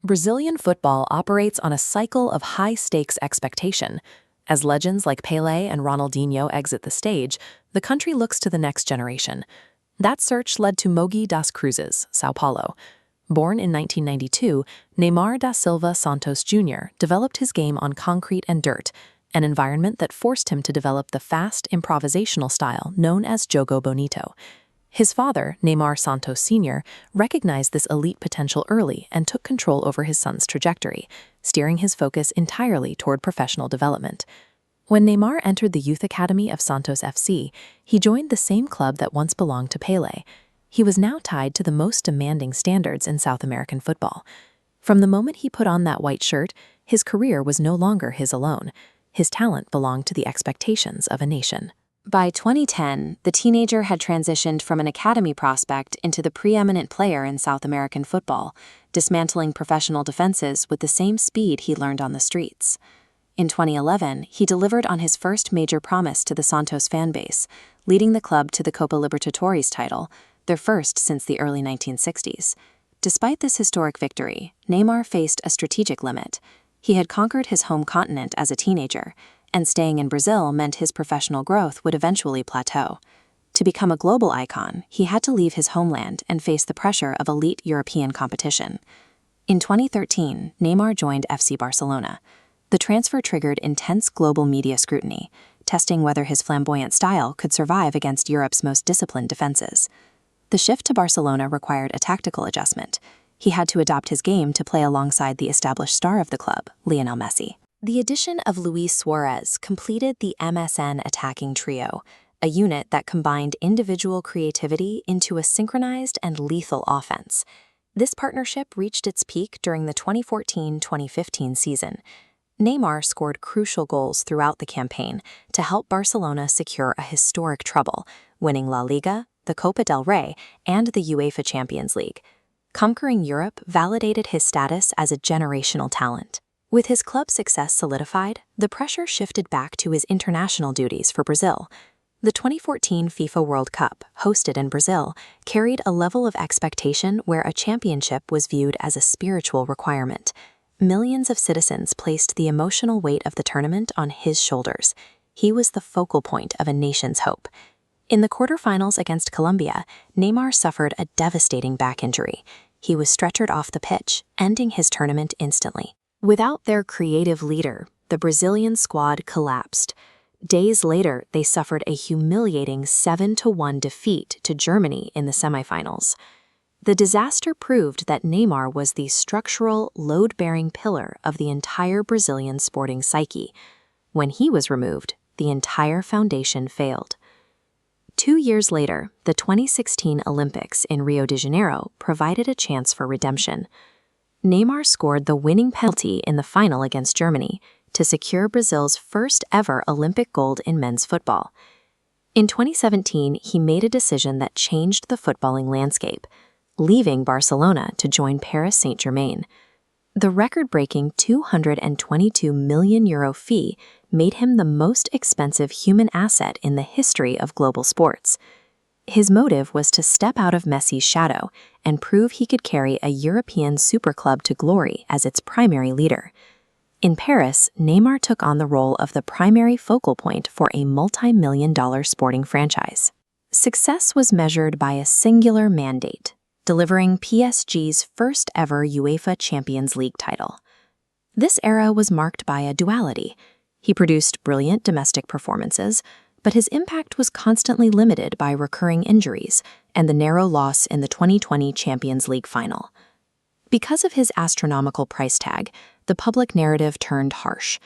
Brazilian football operates on a cycle of high-stakes expectation. As legends like Pelé and Ronaldinho exit the stage, the country looks to the next generation. That search led to Mogi das Cruzes, São Paulo. Born in 1992, Neymar da Silva Santos Jr. developed his game on concrete and dirt, an environment that forced him to develop the fast, improvisational style known as Jogo Bonito. His father, Neymar Santos Sr., recognized this elite potential early and took control over his son's trajectory, steering his focus entirely toward professional development. When Neymar entered the youth academy of Santos FC, he joined the same club that once belonged to Pelé. He was now tied to the most demanding standards in South American football. From the moment he put on that white shirt, his career was no longer his alone. His talent belonged to the expectations of a nation. By 2010, the teenager had transitioned from an academy prospect into the preeminent player in South American football, dismantling professional defenses with the same speed he learned on the streets. In 2011, he delivered on his first major promise to the Santos fanbase, leading the club to the Copa Libertadores title, their first since the early 1960s. Despite this historic victory, Neymar faced a strategic limit. He had conquered his home continent as a teenager, and staying in Brazil meant his professional growth would eventually plateau. To become a global icon, he had to leave his homeland and face the pressure of elite European competition. In 2013, Neymar joined FC Barcelona. The transfer triggered intense global media scrutiny, testing whether his flamboyant style could survive against Europe's most disciplined defenses. The shift to Barcelona required a tactical adjustment. He had to adapt his game to play alongside the established star of the club, Lionel Messi. The addition of Luis Suárez completed the MSN attacking trio, a unit that combined individual creativity into a synchronized and lethal offense. This partnership reached its peak during the 2014-2015 season. Neymar scored crucial goals throughout the campaign to help Barcelona secure a historic treble, winning La Liga, the Copa del Rey, and the UEFA Champions League. Conquering Europe validated his status as a generational talent. With his club success solidified, the pressure shifted back to his international duties for Brazil. The 2014 FIFA World Cup, hosted in Brazil, carried a level of expectation where a championship was viewed as a spiritual requirement. Millions of citizens placed the emotional weight of the tournament on his shoulders. He was the focal point of a nation's hope. In the quarterfinals against Colombia, Neymar suffered a devastating back injury. He was stretchered off the pitch, ending his tournament instantly. Without their creative leader, the Brazilian squad collapsed. Days later, they suffered a humiliating 7-1 defeat to Germany in the semifinals. The disaster proved that Neymar was the structural, load-bearing pillar of the entire Brazilian sporting psyche. When he was removed, the entire foundation failed. 2 years later, the 2016 Olympics in Rio de Janeiro provided a chance for redemption. Neymar scored the winning penalty in the final against Germany to secure Brazil's first-ever Olympic gold in men's football. In 2017, he made a decision that changed the footballing landscape, leaving Barcelona to join Paris Saint-Germain. The record-breaking €222 million fee made him the most expensive human asset in the history of global sports. His motive was to step out of Messi's shadow and prove he could carry a European superclub to glory as its primary leader. In Paris, Neymar took on the role of the primary focal point for a multi-million-dollar sporting franchise. Success was measured by a singular mandate, delivering PSG's first-ever UEFA Champions League title. This era was marked by a duality. He produced brilliant domestic performances, but his impact was constantly limited by recurring injuries and the narrow loss in the 2020 Champions League final. Because of his astronomical price tag, the public narrative turned harsh.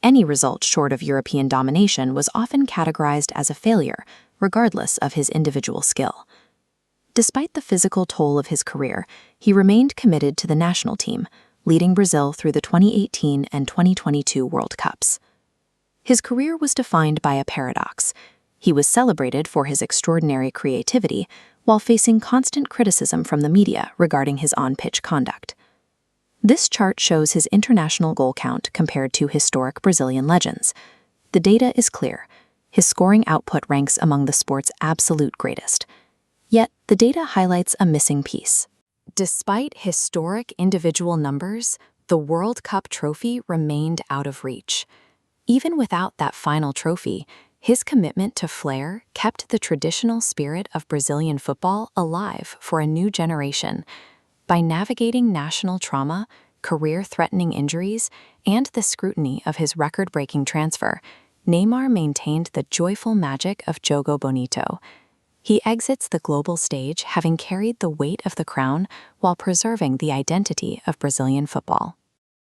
Any result short of European domination was often categorized as a failure, regardless of his individual skill. Despite the physical toll of his career, he remained committed to the national team, leading Brazil through the 2018 and 2022 World Cups. His career was defined by a paradox. He was celebrated for his extraordinary creativity while facing constant criticism from the media regarding his on-pitch conduct. This chart shows his international goal count compared to historic Brazilian legends. The data is clear. His scoring output ranks among the sport's absolute greatest. Yet, the data highlights a missing piece. Despite historic individual numbers, the World Cup trophy remained out of reach. Even without that final trophy, his commitment to flair kept the traditional spirit of Brazilian football alive for a new generation. By navigating national trauma, career-threatening injuries, and the scrutiny of his record-breaking transfer, Neymar maintained the joyful magic of Jogo Bonito. He exits the global stage having carried the weight of the crown while preserving the identity of Brazilian football.